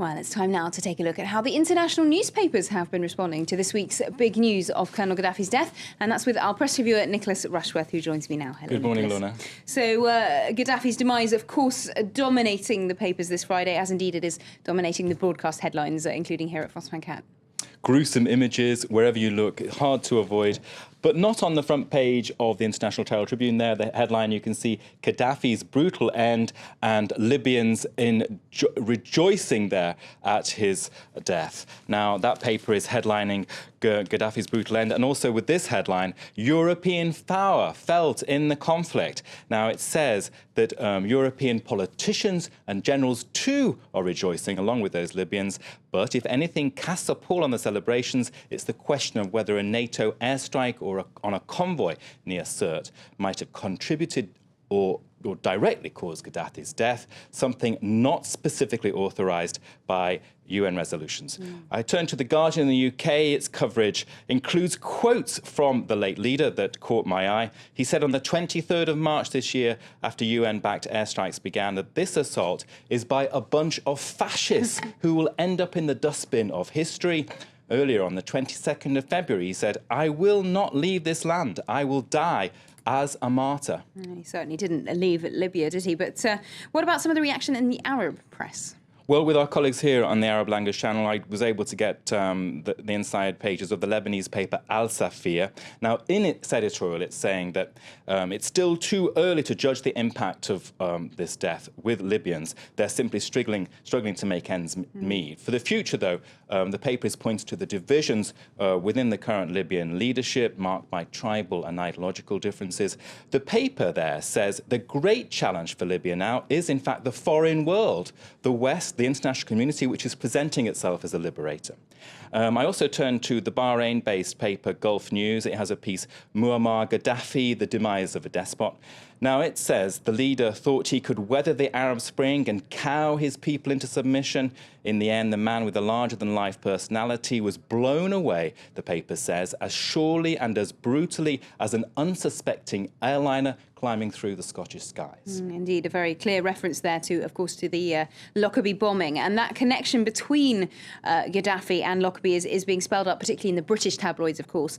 Well, it's time now to take a look at how the international newspapers have been responding to this week's big news of Colonel Gaddafi's death. And that's with our press reviewer, Nicholas Rushworth, who joins me now. Hello, Good morning, Nicholas. Lorna. So Gaddafi's demise, of course, dominating the papers this Friday, as indeed it is dominating the broadcast headlines, including here at France 24. Gruesome images wherever you look, hard to avoid, but not on the front page of the International Herald Tribune. There, the headline, you can see Gaddafi's brutal end and Libyans rejoicing there at his death. Now, that paper is headlining Gaddafi's brutal end, and also with this headline, European power felt in the conflict. Now, it says that European politicians and generals too are rejoicing along with those Libyans, but if anything casts a pall on the celebrations, it's the question of whether a NATO airstrike or on a convoy near Sirte might have contributed or directly caused Gaddafi's death, something not specifically authorised by UN resolutions. I turn to The Guardian in the UK. Its coverage includes quotes from the late leader that caught my eye. He said on the 23rd of March this year, after UN-backed airstrikes began, that this assault is by a bunch of fascists who will end up in the dustbin of history. Earlier on the 22nd of February, he said, "I will not leave this land. I will die as a martyr." He certainly didn't leave Libya, did he? But what about some of the reaction in the Arab press? Well, with our colleagues here on the Arab Language Channel, I was able to get the inside pages of the Lebanese paper Al Safia. Now, in its editorial, it's saying that it's still too early to judge the impact of this death with Libyans. They're simply struggling to make ends meet. For the future, though, the paper is pointing to the divisions within the current Libyan leadership, marked by tribal and ideological differences. The paper there says the great challenge for Libya now is, in fact, the foreign world, the West, the international community, which is presenting itself as a liberator. I also turned to the Bahrain-based paper Gulf News. It has a piece, Muammar Gaddafi, the demise of a despot. Now, it says the leader thought he could weather the Arab Spring and cow his people into submission. In the end, the man with the larger-than-life personality was blown away, the paper says, as surely and as brutally as an unsuspecting airliner climbing through the Scottish skies. Indeed, a very clear reference there to, of course, to the Lockerbie bombing. And that connection between Gaddafi and Lockerbie is being spelled out, particularly in the British tabloids, of course,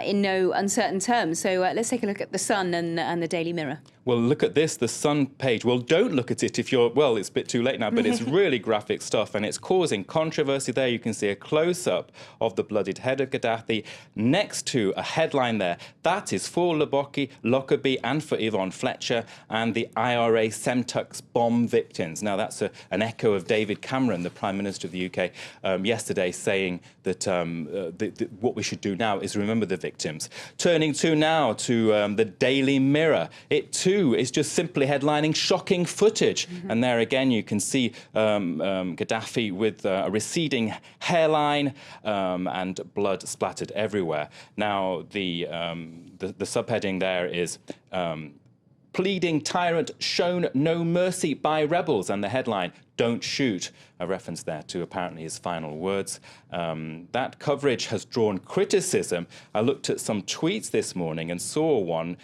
in no uncertain terms. So let's take a look at The Sun and the Daily Mirror. Well, look at this, the Sun page. Well, don't look at it if you're, well, it's a bit too late now, but it's really graphic stuff, and it's causing controversy there. You can see a close-up of the bloodied head of Gaddafi next to a headline there. That is for Lockerbie and for Yvonne Fletcher and the IRA Semtux bomb victims. Now, that's an echo of David Cameron, the Prime Minister of the UK, yesterday saying that what we should do now is remember the victims. Turning now to the Daily Mirror. It, too, is just simply headlining shocking footage. And there again, you can see Gaddafi with a receding hairline and blood splattered everywhere. Now, the subheading there is pleading tyrant shown no mercy by rebels, and the headline, "Don't shoot," a reference there to apparently his final words. That coverage has drawn criticism. I looked at some tweets this morning and saw one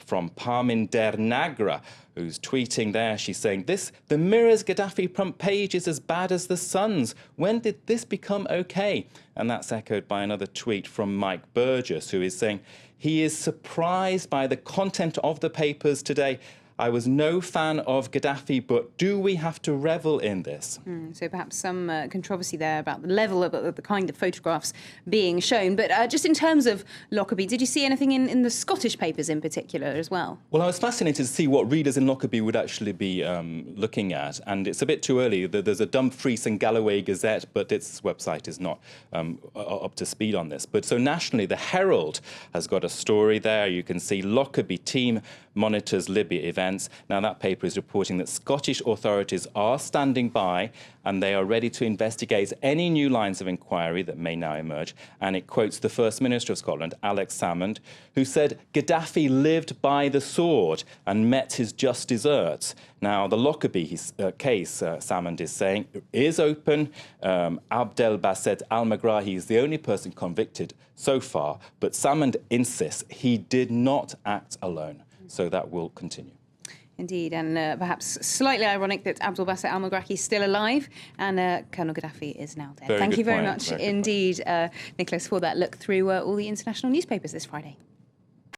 from Parminder Nagra, who's tweeting there. She's saying, the Mirror's Gaddafi front page is as bad as the Sun's. When did this become okay? And that's echoed by another tweet from Mike Burgess, who is saying, he is surprised by the content of the papers today. I was no fan of Gaddafi, but do we have to revel in this? So perhaps some controversy there about the level of the kind of photographs being shown. But just in terms of Lockerbie, did you see anything in the Scottish papers in particular as well? Well, I was fascinated to see what readers in Lockerbie would actually be looking at. And it's a bit too early. There's a Dumfries and Galloway Gazette, but its website is not up to speed on this. But so nationally, the Herald has got a story there. You can see Lockerbie team monitors Libya events. Now, that paper is reporting that Scottish authorities are standing by and they are ready to investigate any new lines of inquiry that may now emerge. And it quotes the First Minister of Scotland, Alex Salmond, who said, Gaddafi lived by the sword and met his just deserts. Now, the Lockerbie case, Salmond is saying, is open. Abdel Basset Al-Megrahi is the only person convicted so far, but Salmond insists he did not act alone. So that will continue. Indeed, and perhaps slightly ironic that Abdel Basset al-Megrahi is still alive and Colonel Gaddafi is now dead. Very Thank good you very point, much very good point. indeed, Nicholas, for that look through all the international newspapers this Friday.